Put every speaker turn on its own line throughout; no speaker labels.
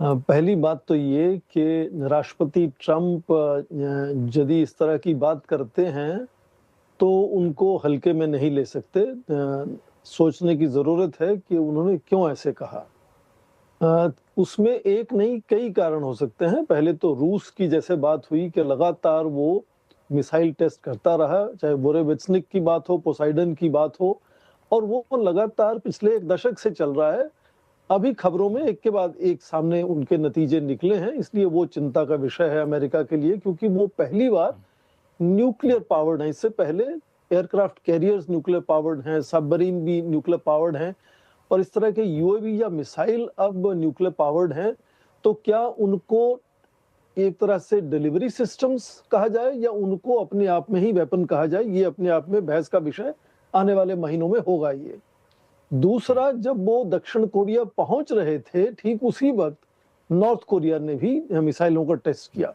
पहली बात तो ये कि राष्ट्रपति ट्रंप यदि इस तरह की बात करते हैं तो उनको हल्के में नहीं ले सकते। सोचने की ज़रूरत है कि उन्होंने क्यों ऐसे कहा। उसमें एक नहीं कई कारण हो सकते हैं। पहले तो रूस की जैसे बात हुई कि लगातार वो मिसाइल टेस्ट करता रहा, चाहे बोरेवित्सनिक की बात हो, पोसाइडन की बात हो, और वो लगातार पिछले 1 दशक से चल रहा है। अभी खबरों में एक के बाद एक सामने उनके नतीजे निकले हैं, इसलिए वो चिंता का विषय है अमेरिका के लिए, क्योंकि वो पहली बार न्यूक्लियर पावर्ड है। इससे पहले एयरक्राफ्ट कैरियर्स न्यूक्लियर पावर्ड हैं, सबमरीन भी न्यूक्लियर पावर्ड हैं, और इस तरह के यूएवी या मिसाइल अब न्यूक्लियर पावर्ड हैं। तो क्या उनको एक तरह से डिलीवरी सिस्टम्स कहा जाए या उनको अपने आप में ही वेपन कहा जाए, ये अपने आप में बहस का विषय आने वाले महीनों में होगा। ये दूसरा, जब वो दक्षिण कोरिया पहुंच रहे थे, ठीक उसी वक्त नॉर्थ कोरिया ने भी मिसाइलों का टेस्ट किया,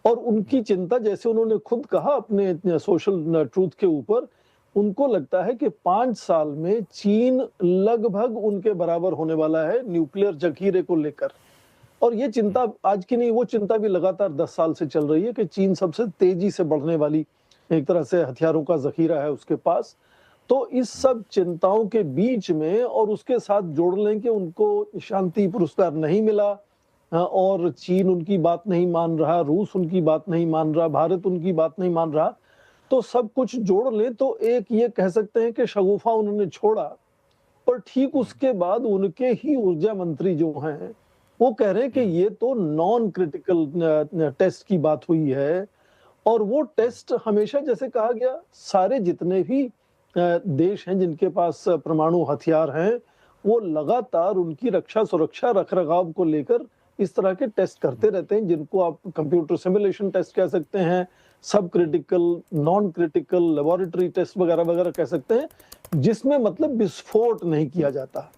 और उनकी चिंता, जैसे उन्होंने खुद कहा अपने सोशल ट्रूथ के ऊपर, उनको लगता है कि 5 साल में चीन लगभग उनके बराबर होने वाला है न्यूक्लियर जखीरे को लेकर। और ये चिंता आज की नहीं, वो चिंता भी लगातार 10 साल से चल रही है कि चीन सबसे तेजी से बढ़ने वाली एक तरह से हथियारों का जखीरा है उसके पास। तो इस सब चिंताओं के बीच में, और उसके साथ जोड़ लें कि उनको शांति पुरस्कार नहीं मिला, और चीन उनकी बात नहीं मान रहा, रूस उनकी बात नहीं मान रहा, भारत उनकी बात नहीं मान रहा, तो सब कुछ जोड़ लें तो एक ये कह सकते हैं कि शगुफा उन्होंने छोड़ा। पर ठीक उसके बाद उनके ही ऊर्जा मंत्री जो हैं, वो कह रहे हैं कि ये तो नॉन क्रिटिकल टेस्ट की बात हुई है। और वो टेस्ट हमेशा, जैसे कहा गया, सारे जितने भी देश हैं जिनके पास परमाणु हथियार हैं, वो लगातार उनकी रक्षा सुरक्षा रखरखाव को लेकर इस तरह के टेस्ट करते रहते हैं, जिनको आप कंप्यूटर सिमुलेशन टेस्ट कह सकते हैं, सब critical, non critical, laboratory test वगैरह वगैरह कह सकते हैं, जिसमें मतलब विस्फोट नहीं किया जाता।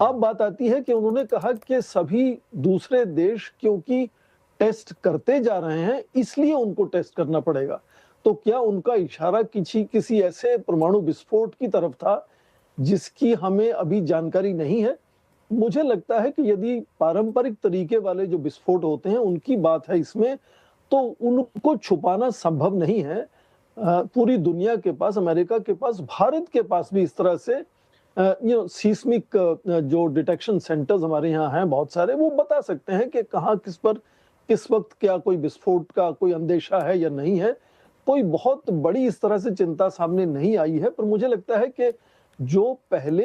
अब बात आती है कि उन्होंने कहा कि सभी दूसरे देश क्योंकि टेस्ट करते जा रहे हैं, इसलिए उनको टेस्ट करना पड़ेगा। तो क्या उनका इशारा किसी ऐसे परमाणु विस्फोट की तरफ था जिसकी हमें अभी जानकारी नहीं है? मुझे लगता है कि यदि पारंपरिक तरीके वाले जो विस्फोट होते हैं उनकी बात है इसमें, तो उनको छुपाना संभव नहीं है। पूरी दुनिया के पास, अमेरिका के पास, भारत के पास भी इस तरह से सीस्मिक जो डिटेक्शन सेंटर्स हमारे यहाँ हैं बहुत सारे, वो बता सकते हैं कि कहाँ किस पर किस वक्त क्या कोई विस्फोट का कोई अंदेशा है या नहीं है। कोई बहुत बड़ी इस तरह से चिंता सामने नहीं आई है, पर मुझे लगता है कि जो पहले